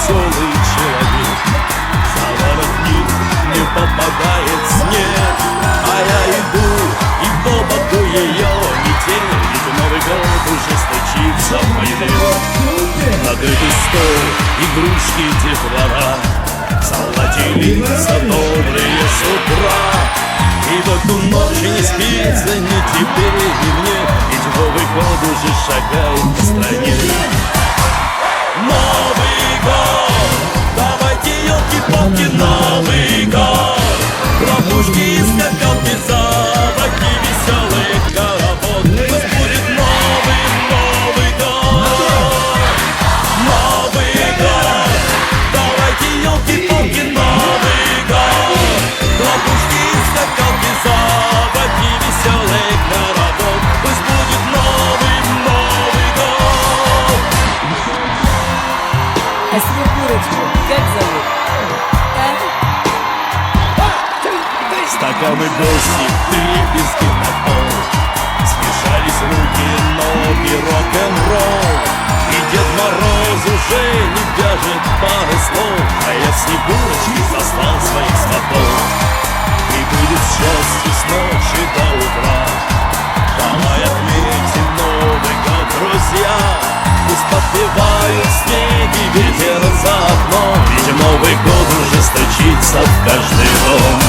веселый человек. За воротник не попадает снег, а я иду и по боку ее метель. Ведь Новый год уже стучится в мой дверь. Накрытый стол, игрушки, детвора, золотились добрые с утра. И в эту ночь не спится ни тебе, ни мне, ведь Новый год уже шагает в стране. Новый год, давайте елки-палки, Новый год. Хлопушки и скакалки, собаки, веселый хоровод. Пусть будет Новый год. Новый год, давайте елки-палки, Новый год. Хлопушки и скакалки, собаки, веселый хоровод. Пусть будет Новый год. А Снегурочку как зовут? Стаканы гости, дребезги на пол. Смешались руки, ноги, рок-н-ролл. И Дед Мороз уже не вяжет пары слов, а я в Снегурочке сослал своих сватов. И будет счастье с ночи до утра. Давай отметим Новый год, друзья. Пусть подпевают снеги, ветер за окном, ведь Новый год уже стучится в каждый дом.